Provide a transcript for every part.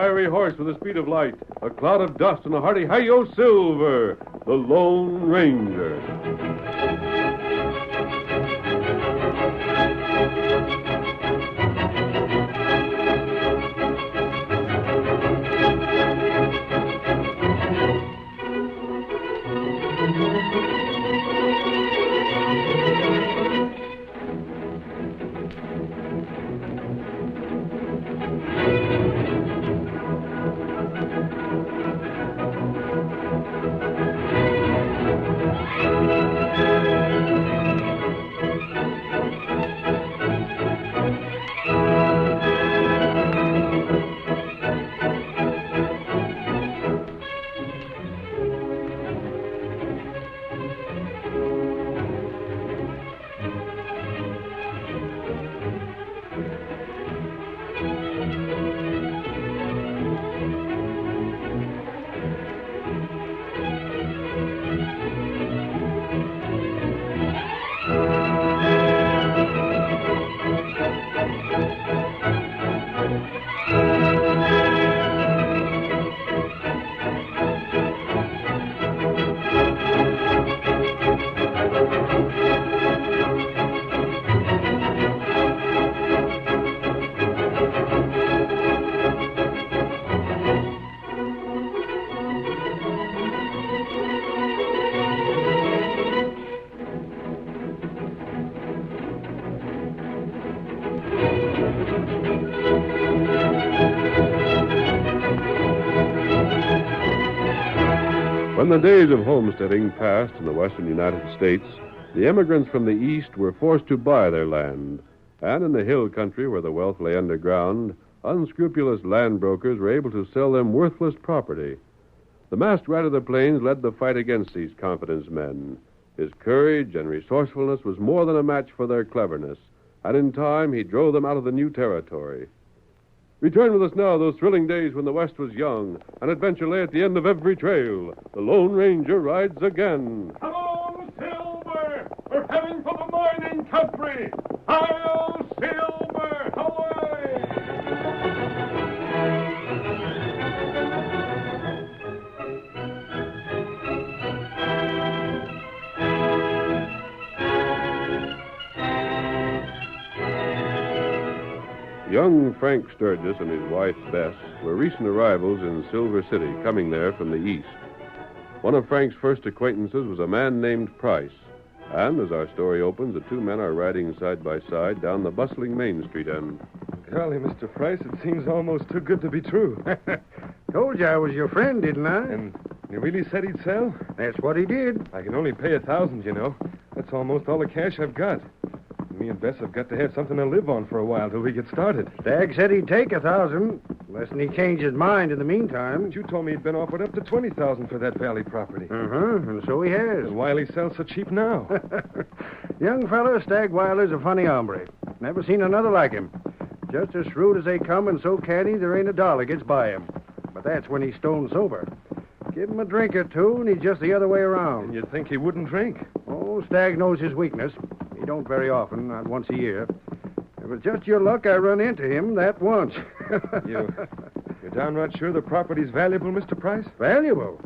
fiery horse with the speed of light, a cloud of dust, and a hearty hi-yo Silver, the Lone Ranger. When the days of homesteading passed in the western United States, the immigrants from the East were forced to buy their land. And in the hill country where the wealth lay underground, unscrupulous land brokers were able to sell them worthless property. The masked rider of the plains led the fight against these confidence men. His courage and resourcefulness was more than a match for their cleverness, and in time he drove them out of the new territory. Return with us now, those thrilling days when the West was young, and adventure lay at the end of every trail. The Lone Ranger rides again. Come on, Silver! We're heading for the mining country! Hi-yo, Silver! Away! Young Frank Sturgis and his wife, Bess, were recent arrivals in Silver City, coming there from the east. One of Frank's first acquaintances was a man named Price. And as our story opens, the two men are riding side by side down the bustling Main Street end. Golly, Mr. Price, it seems almost too good to be true. Told you I was your friend, didn't I? And you really said he'd sell? That's what he did. I can only pay $1,000, you know. That's almost all the cash I've got. Me and Bess have got to have something to live on for a while till we get started. Stagg said he'd take $1,000, unless he changed his mind in the meantime. But you told me he'd been offered up to $20,000 for that valley property. And so he has. And why'll he sell so cheap now? Young fella, Stagg Wilder's a funny hombre. Never seen another like him. Just as shrewd as they come and so canny there ain't a dollar gets by him. But that's when he's stone sober. Give him a drink or two, and he's just the other way around. And you'd think he wouldn't drink. Oh, Stagg knows his weakness. He don't very often, not once a year. It was just your luck I run into him that once. You're downright sure the property's valuable, Mr. Price? Valuable?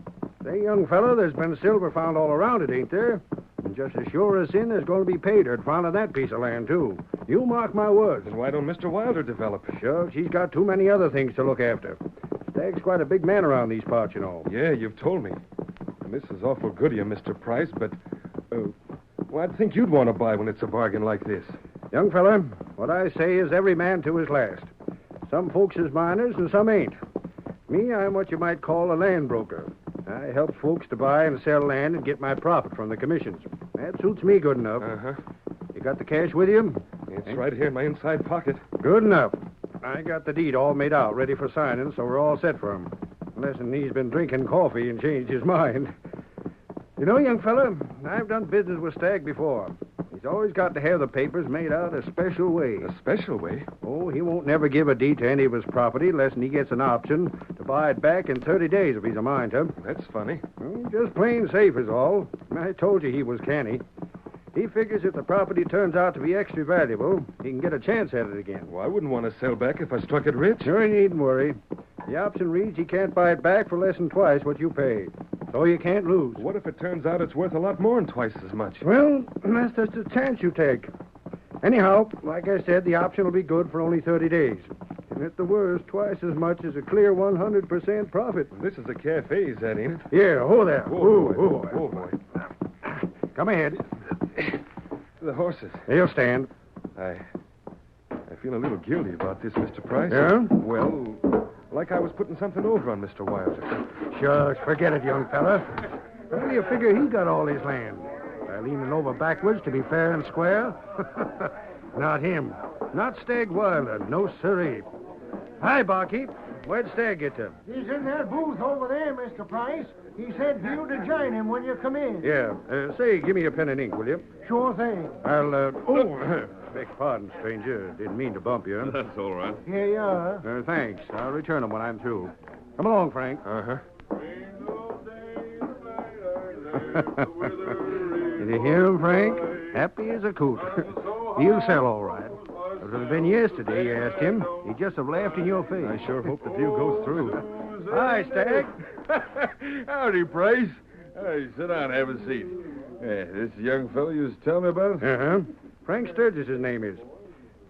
Say, young fella, there's been silver found all around it, ain't there? And just as sure as sin, there's going to be pay dirt found on that piece of land, too. You mark my words. Then why don't Mr. Wilder develop it? Sure, she's got too many other things to look after. Stagg's quite a big man around these parts, you know. Yeah, you've told me. And this is awful good of you, Mr. Price, but... well, I'd think you'd want to buy when it's a bargain like this. Young fella, what I say is every man to his last. Some folks is miners and some ain't. Me, I'm what you might call a land broker. I help folks to buy and sell land and get my profit from the commissions. That suits me good enough. Uh-huh. You got the cash with you? It's right here in my inside pocket. Good enough. I got the deed all made out, ready for signing, so we're all set for him. Unless he's been drinking coffee and changed his mind. You know, young fella, I've done business with Stagg before. He's always got to have the papers made out a special way. A special way? Oh, he won't never give a deed to any of his property unless he gets an option to buy it back in 30 days if he's a mind to. That's funny. Well, just plain safe is all. I told you he was canny. He figures if the property turns out to be extra valuable, he can get a chance at it again. Well, I wouldn't want to sell back if I struck it rich. Sure, you needn't worry. The option reads he can't buy it back for less than twice what you paid. So you can't lose. What if it turns out it's worth a lot more than twice as much? Well, that's just a chance you take. Anyhow, like I said, the option will be good for only 30 days. And at the worst, twice as much as a clear 100% profit. This is a cafe, is that, ain't it? Yeah, there. Whoa, boy. Whoa, boy. Come ahead. The horses. They'll stand. I feel a little guilty about this, Mr. Price. Yeah? Well, like I was putting something over on Mr. Wilder. Shucks, forget it, young fella. How do you figure he got all his land? By leaning over backwards to be fair and square? Not him. Not Stag Wilder. No siree. Hi, barkeep. Where'd Stag get to? He's in that booth over there, Mr. Price. He said for you to join him when you come in. Yeah. Say, give me a pen and ink, will you? Sure thing. Beg pardon, stranger. Didn't mean to bump you. That's all right. Here you are. Thanks. I'll return them when I'm through. Come along, Frank. Uh-huh. Did you hear him, Frank? Happy as a coot. He'll sell all right. If it had been yesterday, you asked him, he'd just have laughed in your face. I sure hope the deal goes through. Hi, Stag. Howdy, Price. Hey, sit down, have a seat. Yeah, this young fellow you was telling me about? Uh-huh. Frank Sturgis, his name is.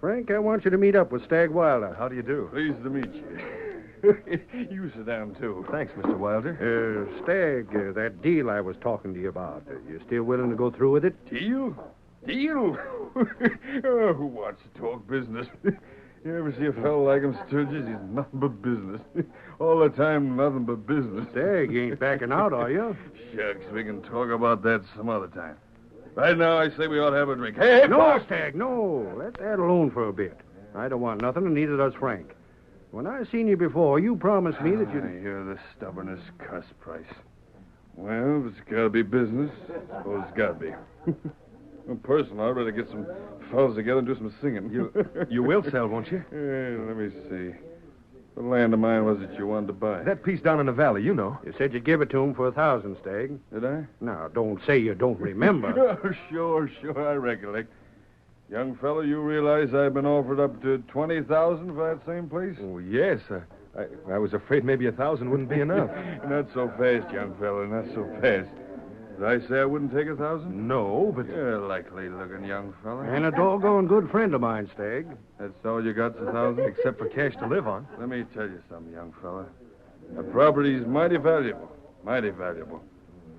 Frank, I want you to meet up with Stag Wilder. How do you do? Pleased to meet you. You sit down, too. Thanks, Mr. Wilder. Stag, that deal I was talking to you about, you still willing to go through with it? Deal? Deal? Oh, who wants to talk business? You ever see a fellow like him, Sturgis? He's nothing but business. All the time, nothing but business. Stag, you ain't backing out, are you? Shucks, we can talk about that some other time. Right now, I say we ought to have a drink. Hey, No, boss! Stag, no. Let that alone for a bit. I don't want nothing, and neither does Frank. When I seen you before, you promised me that you'd... I hear the stubbornest cuss, Price. Well, if it's got to be business, I suppose it's got to be. Well, personally, I'd rather get some fellas together and do some singing. You will sell, won't you? Let me see. What land of mine was it you wanted to buy? That piece down in the valley, you know. You said you'd give it to him for 1,000, Stag. Did I? Now, don't say you don't remember. Oh, sure, I recollect. Young fellow, you realize I've been offered up to 20,000 for that same place? Oh, yes. I was afraid maybe 1,000 wouldn't be enough. Not so fast, young fellow, not so fast. Did I say I wouldn't take 1,000? No, but... You're a likely-looking young fellow. And a doggone good friend of mine, Stag. That's all you got's 1,000? Except for cash to live on. Let me tell you something, young fella. The property's mighty valuable. Mighty valuable.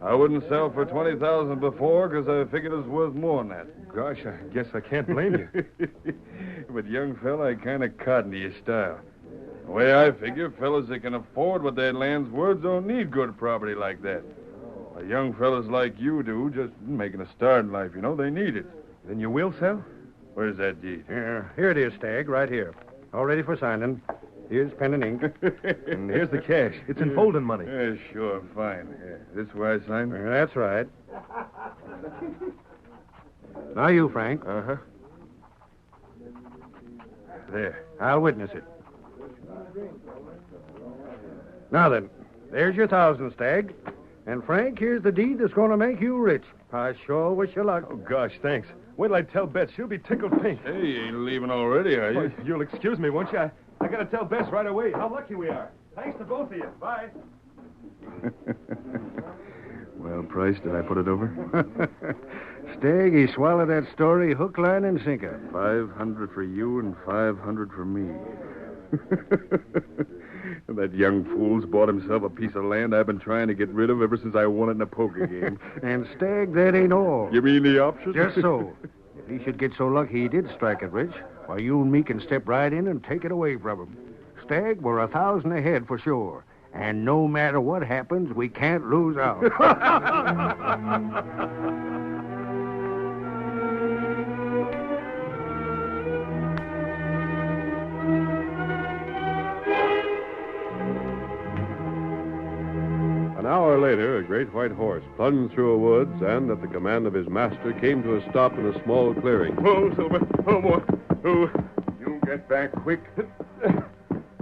I wouldn't sell for 20,000 before because I figured it was worth more than that. Gosh, I guess I can't blame you. But, young fella, I kind of cotton to your style. The way I figure, fellas that can afford what their land's worth don't need good property like that. Young fellas like you do, just making a start in life, you know, they need it. Then you will sell? Where's that deed? Here it is, Stag, right here. All ready for signing. Here's pen and ink. And here's the cash. It's in folding money. Yeah, sure, fine. Yeah, this where I sign? That's right. Now you, Frank. Uh-huh. There. I'll witness it. Now then, there's your 1,000, Stag. And, Frank, here's the deed that's going to make you rich. I sure wish you luck. Oh, gosh, thanks. Wait till I tell Bess. She'll be tickled pink. Hey, you ain't leaving already, are you? Well, you'll excuse me, won't you? I got to tell Bess right away how lucky we are. Thanks to both of you. Bye. Well, Price, did I put it over? Stag, he swallowed that story hook, line, and sinker. 500 for you and 500 for me. That young fool's bought himself a piece of land I've been trying to get rid of ever since I won it in a poker game. And, Stag, that ain't all. You mean the option? Just so. If he should get so lucky he did strike it rich, why, you and me can step right in and take it away from him. Stag, we're 1,000 ahead for sure. And no matter what happens, we can't lose out. An hour later, a great white horse plunged through a woods and, at the command of his master, came to a stop in a small clearing. Oh, Silver. Oh, boy. Oh, you get back quick.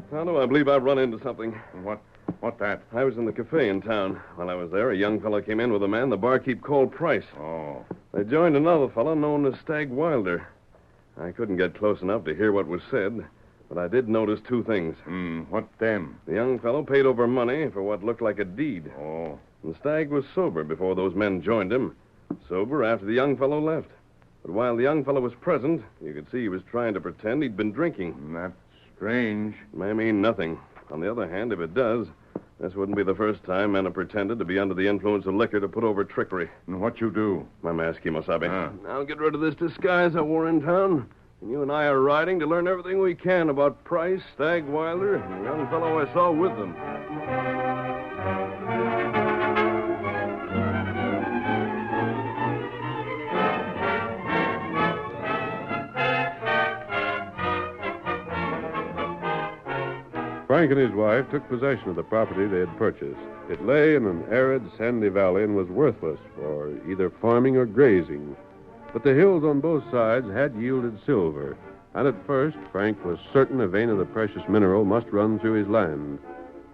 Tonto, I believe I've run into something. What that? I was in the cafe in town. While I was there, a young fellow came in with a man the barkeep called Price. Oh. They joined another fellow known as Stag Wilder. I couldn't get close enough to hear what was said. But I did notice two things. What them? The young fellow paid over money for what looked like a deed. Oh. The stag was sober before those men joined him. Sober after the young fellow left. But while the young fellow was present, you could see he was trying to pretend he'd been drinking. That's strange. It may mean nothing. On the other hand, if it does, this wouldn't be the first time men have pretended to be under the influence of liquor to put over trickery. And what you do? My mask, Kimosabe. Ah. Now get rid of this disguise I wore in town. And you and I are riding to learn everything we can about Price, Stag Wilder, and the young fellow I saw with them. Frank and his wife took possession of the property they had purchased. It lay in an arid, sandy valley and was worthless for either farming or grazing. But the hills on both sides had yielded silver, and at first Frank was certain a vein of the precious mineral must run through his land.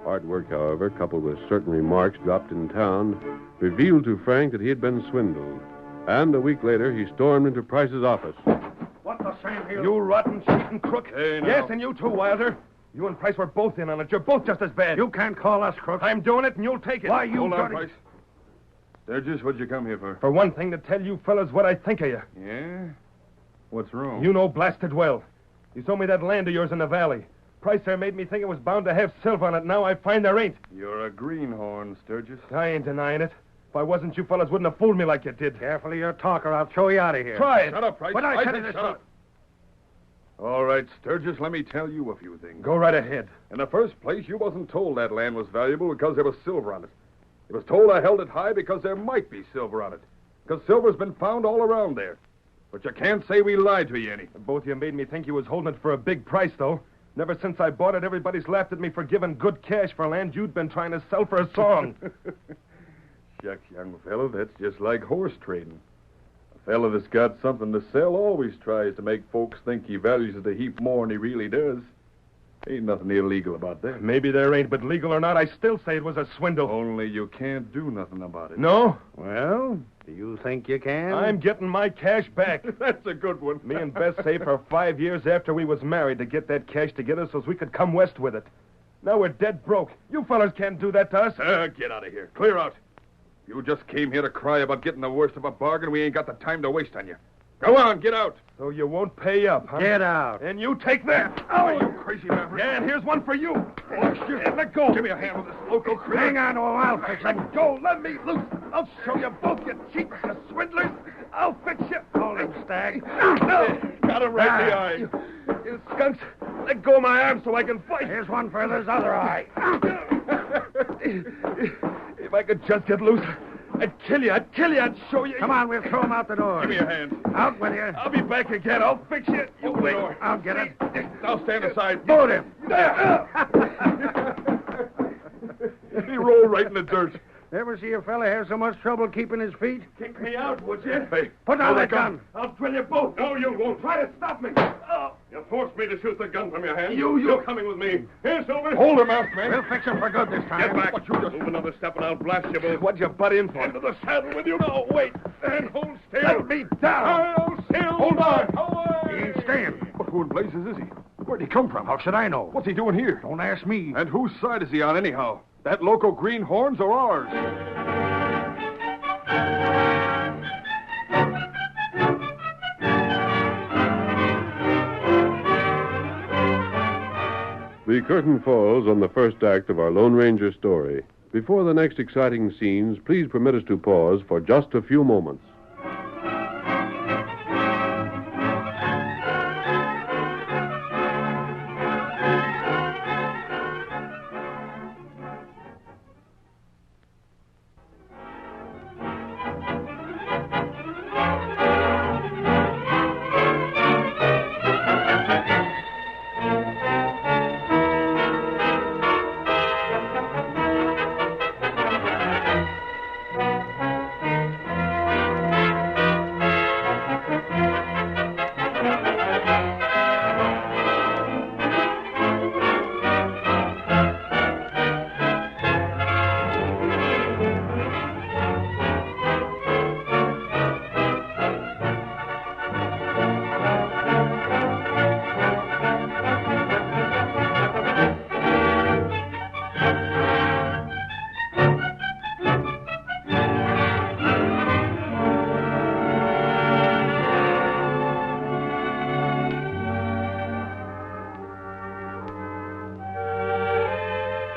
Hard work, however, coupled with certain remarks dropped in town, revealed to Frank that he had been swindled. And a week later, he stormed into Price's office. What the same here? You rotten, cheating crook. Hey, now. Yes, and you too, Wilder. You and Price were both in on it. You're both just as bad. You can't call us crooks. I'm doing it, and you'll take it. Why, you Hold on, dirty... Price. Sturgis, what'd you come here for? For one thing, to tell you fellas what I think of you. Yeah? What's wrong? You know blasted well. You sold me that land of yours in the valley. Price there made me think it was bound to have silver on it. Now I find there ain't. You're a greenhorn, Sturgis. I ain't denying it. If I wasn't, you fellas wouldn't have fooled me like you did. Careful of your talk or I'll throw you out of here. Try it. Shut up, Price. What I tell said you this shut up. All right, Sturgis, let me tell you a few things. Go right ahead. In the first place, you wasn't told that land was valuable because there was silver on it. You was told I held it high because there might be silver on it. Because silver's been found all around there. But you can't say we lied to you any. Both of you made me think you was holding it for a big price, though. Never since I bought it, everybody's laughed at me for giving good cash for land you'd been trying to sell for a song. Shucks, young fellow, that's just like horse trading. A fellow that's got something to sell always tries to make folks think he values it a heap more than he really does. Ain't nothing illegal about that. Maybe there ain't, but legal or not, I still say it was a swindle. Only you can't do nothing about it. No? Well, do you think you can? I'm getting my cash back. That's a good one. Me and Bess saved for 5 years after we was married to get that cash together so we could come west with it. Now we're dead broke. You fellas can't do that to us. Get out of here. Clear out. You just came here to cry about getting the worst of a bargain. We ain't got the time to waste on you. Go on, get out. So you won't pay up, huh? Get out. And you take that. Oh, you crazy maverick. Yeah, and here's one for you. Oh, shit. Let go. Give me a hand with this local critter. Hang on, or I'll fix it. Let go. Let me loose. I'll show you both, you cheats, you swindlers. I'll fix you. Hold him, Stag. Got him right in the eye. You skunks. Let go of my arm so I can fight. Here's one for this other eye. If I could just get loose, I'd kill you. I'd show you. Come on, we'll throw him out the door. Give me a hand. Out with you. I'll be back again. I'll fix you. You Open the wait. door. I'll get it. Now stand aside. Boot him. He rolled right in the dirt. Ever see a fella have so much trouble keeping his feet? Kick me out, would you? Hey, Put down hold that gun. I'll drill you both. No, you won't. Try to stop me. Oh. You forced me to shoot the gun from your hand. You're coming with me. Here, Silver. Hold him, masked man. We'll fix him for good this time. Get back. What you just move another step and I'll blast you both. What'd you butt in for? Into the saddle with you. No, wait. And hold still. Let me down. Hold still. Hold on. He ain't staying. But who in blazes is he? Where'd he come from? How should I know? What's he doing here? Don't ask me. And whose side is he on, anyhow? That local greenhorns or ours? The curtain falls on the first act of our Lone Ranger story. Before the next exciting scenes, please permit us to pause for just a few moments.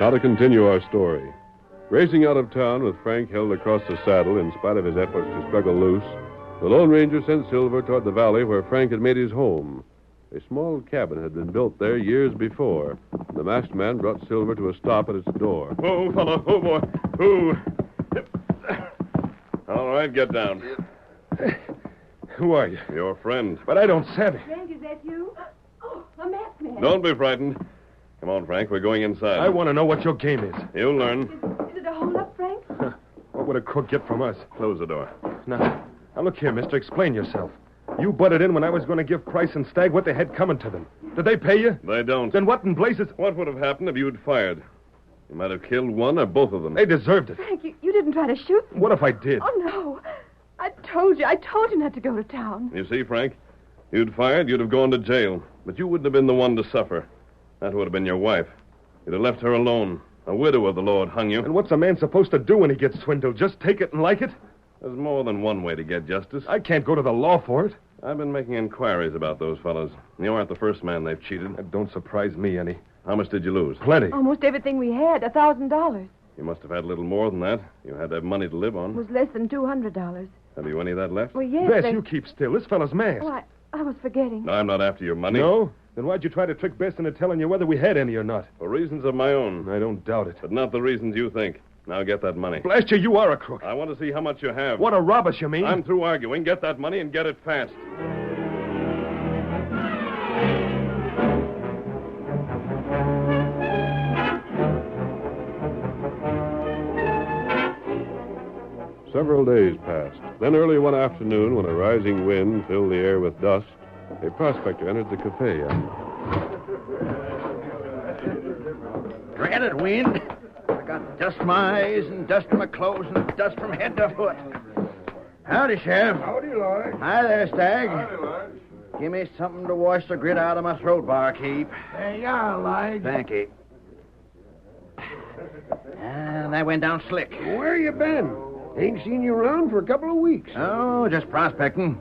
Now to continue our story. Racing out of town with Frank held across the saddle in spite of his efforts to struggle loose, the Lone Ranger sent Silver toward the valley where Frank had made his home. A small cabin had been built there years before. The masked man brought Silver to a stop at its door. Whoa, fellow. Oh, boy. Ooh. All right, get down. Who are you? Your friend. But I don't savvy. Frank, is that you? Oh, a masked man. Don't be frightened. Come on, Frank. We're going inside. I want to know what your game is. You'll learn. Is it a hold-up, Frank? What would a crook get from us? Close the door. Now look here, mister. Explain yourself. You butted in when I was going to give Price and Stagg what they had coming to them. Did they pay you? They don't. Then what in blazes? What would have happened if you'd fired? You might have killed one or both of them. They deserved it. Frank, you didn't try to shoot them. What if I did? Oh, no. I told you not to go to town. You see, Frank? You'd fired, you'd have gone to jail. But you wouldn't have been the one to suffer. That would have been your wife. You'd have left her alone. A widow of the Lord hung you. And what's a man supposed to do when he gets swindled? Just take it and like it? There's more than one way to get justice. I can't go to the law for it. I've been making inquiries about those fellows. You aren't the first man they've cheated. That don't surprise me any. How much did you lose? Plenty. Almost everything we had, $1,000. You must have had a little more than that. You had to have money to live It on. was less than $200. Have you any of that left? Well, yes. Bess, you keep still. This fellow's masked. Oh, I was forgetting. No, I'm not after your money. No? Then why'd you try to trick Bess into telling you whether we had any or not? For reasons of my own. I don't doubt it. But not the reasons you think. Now get that money. Blast you, you are a crook. I want to see how much you have. Want to rob us, you mean? I'm through arguing. Get that money and get it fast. Several days passed. Then early one afternoon, when a rising wind filled the air with dust, a prospector entered the cafe. Drat it, wind. I got dust in my eyes and dust in my clothes and dust from head to foot. Howdy, Sheriff. Howdy, Lloyd. Hi there, Stagg. Give me something to wash the grit out of my throat, barkeep. There you are, Lloyd. Thank you. And that went down slick. Where you been? Ain't seen you around for a couple of weeks. Oh, just prospecting.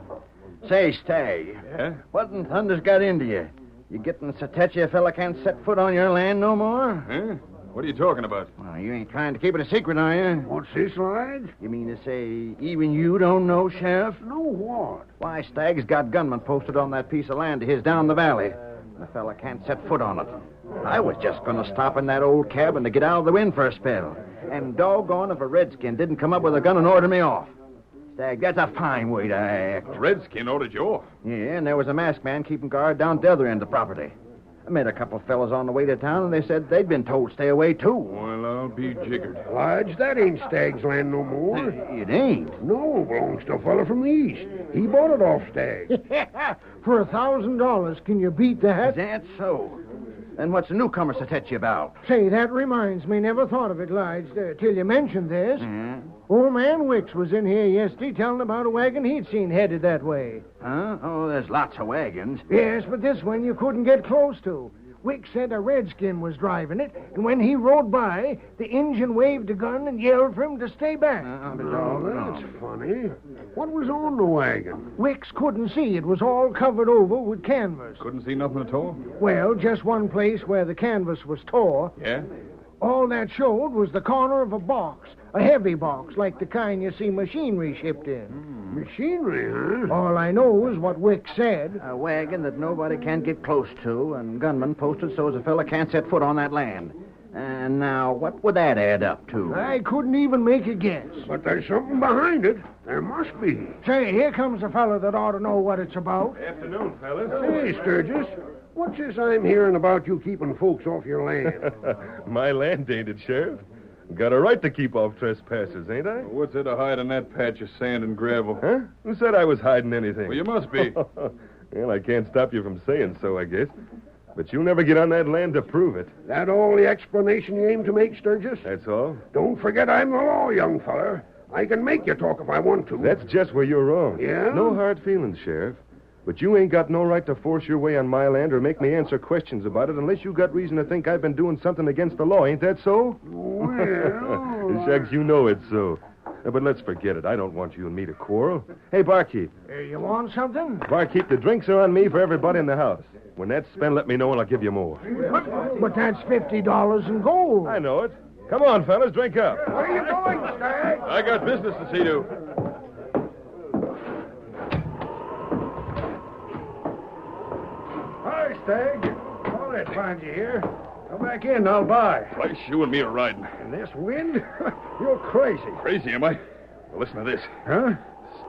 Say, Stagg. Yeah? What in thunder's got into you? You getting so touchy a fella can't set foot on your land no more? Huh? What are you talking about? Well, you ain't trying to keep it a secret, are you? What's this, Lloyd? You mean to say even you don't know, Sheriff? Know what? Why, Stagg's got gunmen posted on that piece of land of his down the valley. The fella can't set foot on it. I was just going to stop in that old cabin to get out of the wind for a spell. And doggone if a redskin didn't come up with a gun and order me off. Stagg, that's a fine way to act. A redskin ordered you off. Yeah, and there was a masked man keeping guard down the other end of the property. I met a couple of fellas on the way to town, and they said they'd been told stay away, too. Well, I'll be jiggered. Lodge, that ain't Stagg's land no more. It ain't. No, belongs to a fella from the east. He bought it off Stagg. For $1,000. Can you beat that? That's so. Then what's the newcomer so touchy about? Say, that reminds me. Never thought of it, Lige, till you mentioned this. Old man Wicks was in here yesterday telling about a wagon he'd seen headed that way. Huh? Oh, there's lots of wagons. Yes, but this one you couldn't get close to. Wicks said a redskin was driving it, and when he rode by, the Injun waved a gun and yelled for him to stay back. Oh, That's funny. What was on the wagon? Wicks couldn't see. It was all covered over with canvas. Couldn't see nothing at all? Well, just one place where the canvas was tore. Yeah? All that showed was the corner of a box, a heavy box, like the kind you see machinery shipped in. Machinery, huh? All I know is what Wicks said. A wagon that nobody can get close to, and gunmen posted so as a fella can't set foot on that land. And now, what would that add up to? I couldn't even make a guess. But there's something behind it. There must be. Say, here comes a fellow that ought to know what it's about. Afternoon, fellas. Hey, Sturgis, what's this I'm hearing about you keeping folks off your land? My land, ain't it, Sheriff? Got a right to keep off trespassers, ain't I? What's there to hide in that patch of sand and gravel? Huh? Who said I was hiding anything? Well, you must be. Well, I can't stop you from saying so, I guess. But you'll never get on that land to prove it. That all the explanation you aim to make, Sturgis? That's all. Don't forget I'm the law, young feller. I can make you talk if I want to. That's just where you're wrong. Yeah? No hard feelings, Sheriff. But you ain't got no right to force your way on my land or make me answer questions about it unless you got reason to think I've been doing something against the law. Ain't that so? Well... Shucks, you know it's so. But let's forget it. I don't want you and me to quarrel. Hey, barkeep. You want something? Barkeep, the drinks are on me for everybody in the house. When that's spent, let me know and I'll give you more. But that's $50 in gold. I know it. Come on, fellas, drink up. Where are you going, Stag? I got business to see to. Hi, Stag. All right, find you here. Come back in, I'll buy. Price, you and me are riding. In this wind? You're crazy. Crazy, am I? Well, listen to this. Huh?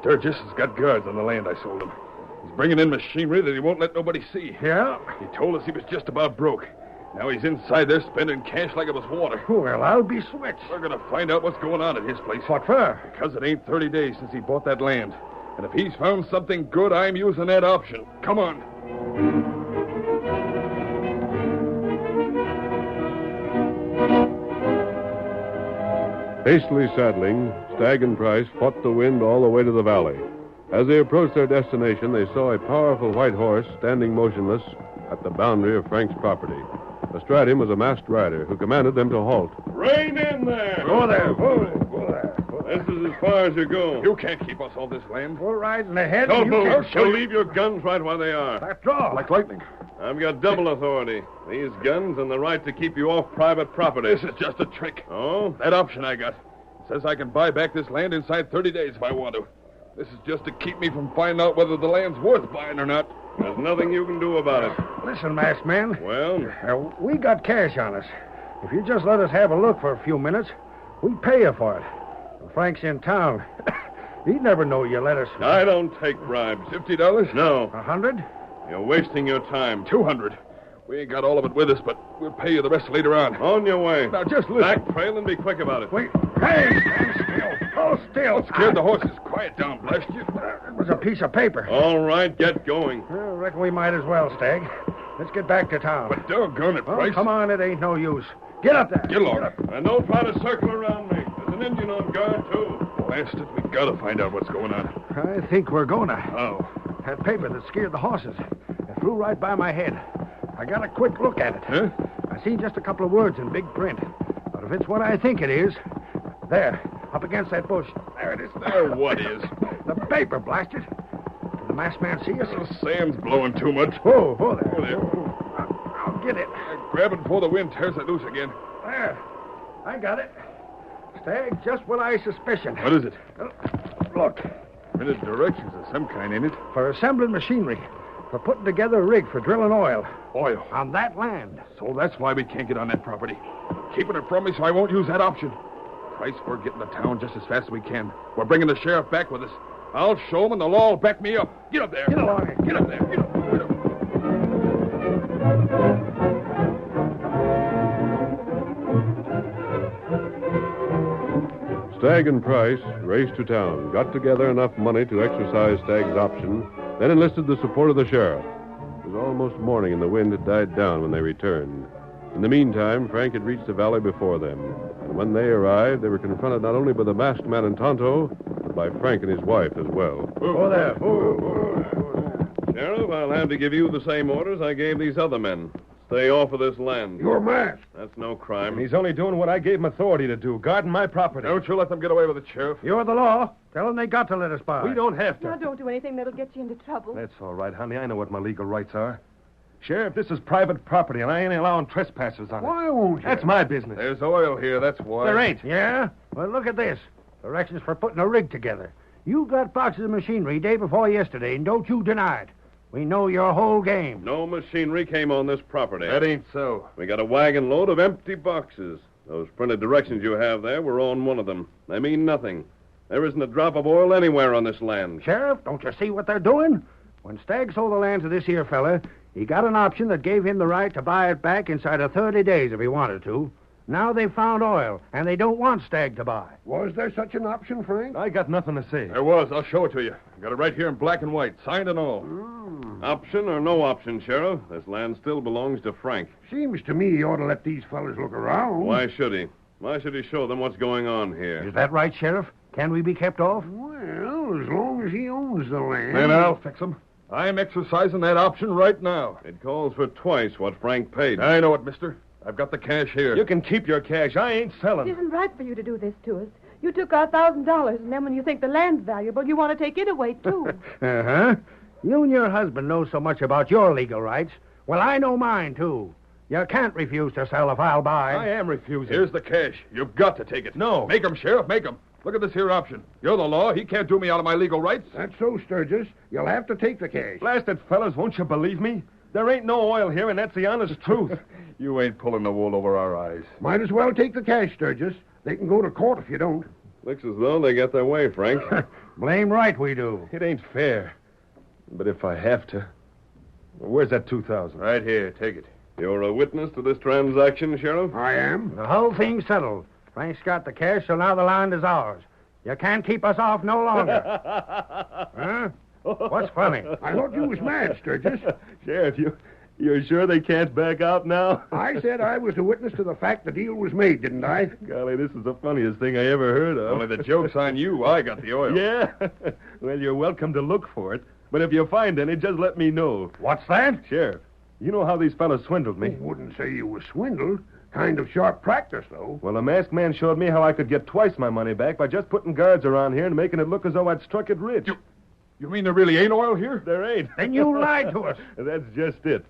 Sturgis has got guards on the land I sold him. He's bringing in machinery that he won't let nobody see. Yeah? He told us he was just about broke. Now he's inside there spending cash like it was water. Well, I'll be switched. We're going to find out what's going on at his place. What for? Because it ain't 30 days since he bought that land. And if he's found something good, I'm using that option. Come on. Hastily saddling, Stagg and Price fought the wind all the way to the valley. As they approached their destination, they saw a powerful white horse standing motionless at the boundary of Frank's property. Astride him was a masked rider who commanded them to halt. Rein in there! Go there. Go there. This is as far as you go. You can't keep us on this land. We're riding ahead. Don't and you move. can't You'll leave your guns right where they are. After all. Like lightning. I've got double authority. These guns and the right to keep you off private property. This is just a trick. Oh? That option I got says I can buy back this land inside 30 days if I want to. This is just to keep me from finding out whether the land's worth buying or not. There's nothing you can do about it. Listen, masked man. Well? We got cash on us. If you just let us have a look for a few minutes, we'd pay you for it. Frank's in town. He'd never know you let us. I don't take bribes. $50? No. 100? You're wasting your time. 200. We ain't got all of it with us, but we'll pay you the rest later on. On your way. Now, just listen. Back trail and be quick about it. Wait. Hey, stand still. Hold still. Scared the horses. Quiet down, blast you. It was a piece of paper. All right, get going. I reckon we might as well, Stag. Let's get back to town. But doggone it, Oh, Price. come on, it ain't no use. Get up there. Get along. And don't try to circle around me. There's an Indian on guard, too. Blast it. We've got to find out what's going on. I think we're gonna. How? That paper that scared the horses. It flew right by my head. I got a quick look at it. Huh? I seen just a couple of words in big print. But if it's what I think it is, there, up against that bush. There it is. There what is? The paper, blast it. Did the masked man see us? The sand's blowing too much. Whoa, there. Oh, there. I'll get it. Grab it before the wind tears it loose again. There. I got it. Stag, just what I suspicion. What is it? Look, Printed directions of some kind, ain't it? for assembling machinery, for putting together a rig for drilling oil Oil. on that land. So that's why we can't get on that property. Keeping it from me so I won't use that option. Price, we're getting to town just as fast as we can. We're bringing the sheriff back with us. I'll show them and they'll all back me up. Get up there. Get along here. Get up there. Get up. Get up. Stagg and Price raced to town, got together enough money to exercise Stagg's option, then enlisted the support of the sheriff. It was almost morning and the wind had died down when they returned. In the meantime, Frank had reached the valley before them, and when they arrived, they were confronted not only by the masked man and Tonto, but by Frank and his wife as well. Oh, there. Sheriff, I'll have to give you the same orders I gave these other men. Stay off of this land. You're masked. That's no crime. And he's only doing what I gave him authority to do, guarding my property. Don't you let them get away with it, Sheriff. You're the law. Tell them they got to let us by. We don't have to. Now, don't do anything that'll get you into trouble. That's all right, honey. I know what my legal rights are. Sheriff, this is private property, and I ain't allowing trespassers on it. Why won't you? That's my business. There's oil here, that's why. There ain't. Yeah? Well, look at this. Directions for putting a rig together. You got boxes of machinery day before yesterday, and don't you deny it. We know your whole game. No machinery came on this property. That ain't so. We got a wagon load of empty boxes. Those printed directions you have there were on one of them. They mean nothing. There isn't a drop of oil anywhere on this land. Sheriff, don't you see what they're doing? When Stagg sold the land to this here fella, he got an option that gave him the right to buy it back inside of 30 days if he wanted to. Now they've found oil, and they don't want Stagg to buy. Was there such an option, Frank? I got nothing to say. There was. I'll show it to you. Got it right here in black and white, signed and all. Option or no option, Sheriff, this land still belongs to Frank. Seems to me you ought to let these fellas look around. Why should he? Why should he show them what's going on here? Is that right, Sheriff? Can we be kept off? Well, as long as he owns the land. Then I'll fix them. I'm exercising that option right now. It calls for twice what Frank paid. I know it, mister. I've got the cash here. You can keep your cash. I ain't It selling. isn't right for you to do this to us. You took our $1,000, and then when you think the land's valuable, you want to take it away, too. Uh-huh. You and your husband know so much about your legal rights. Well, I know mine, too. You can't refuse to sell if I'll buy. I am refusing. Here's the cash. You've got to take it. No. Make him, Sheriff, make him. Look at this here option. You're the law. He can't do me out of my legal rights. That's so, Sturgis. You'll have to take the cash. Blasted fellas, won't you believe me? There ain't no oil here, and that's the honest truth. You ain't pulling the wool over our eyes. Might as well take the cash, Sturgis. They can go to court if you don't. Looks as though they get their way, Frank. Blame right we do. It ain't fair. But if I have to... Where's that $2,000? Right here. Take it. You're a witness to this transaction, Sheriff? I am. The whole thing's settled. Frank's got the cash, so now the land is ours. You can't keep us off no longer. Huh? What's funny? I thought you was mad, Sturgis. Sheriff, you're sure they can't back out now? I said I was the witness to the fact the deal was made, didn't I? Golly, this is the funniest thing I ever heard of. Only the joke's on you. I got the oil. Yeah? Well, you're welcome to look for it. But if you find any, just let me know. What's that? Sheriff, you know how these fellas swindled me. Wouldn't say you was swindled. Kind of sharp practice, though. Well, the masked man showed me how I could get twice my money back by just putting guards around here and making it look as though I'd struck it rich. You mean there really ain't oil here? There ain't. Then you lied to us. That's just it.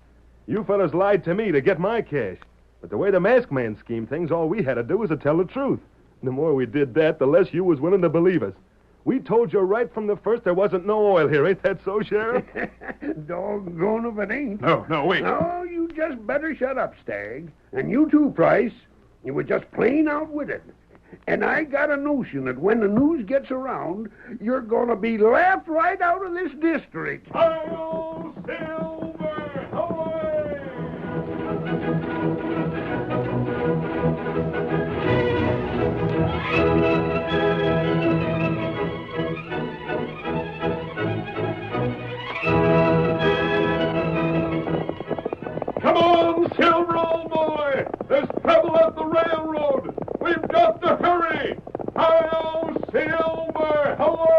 You fellas lied to me to get my cash. But the way the masked man schemed things, all we had to do was to tell the truth. The more we did that, the less you was willing to believe us. We told you right from the first there wasn't no oil here. Ain't that so, Sheriff? Doggone if it ain't. No, wait. No, you just better shut up, Stagg. And you too, Price. You were just plain out with it. And I got a notion that when the news gets around, you're going to be laughed right out of this district. Hail, Silver! Away! Come on, Silver, old boy! There's trouble at the railroad! We've got to hurry! Hi-yo, Silver! Away!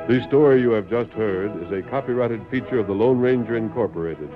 The story you have just heard is a copyrighted feature of the Lone Ranger Incorporated.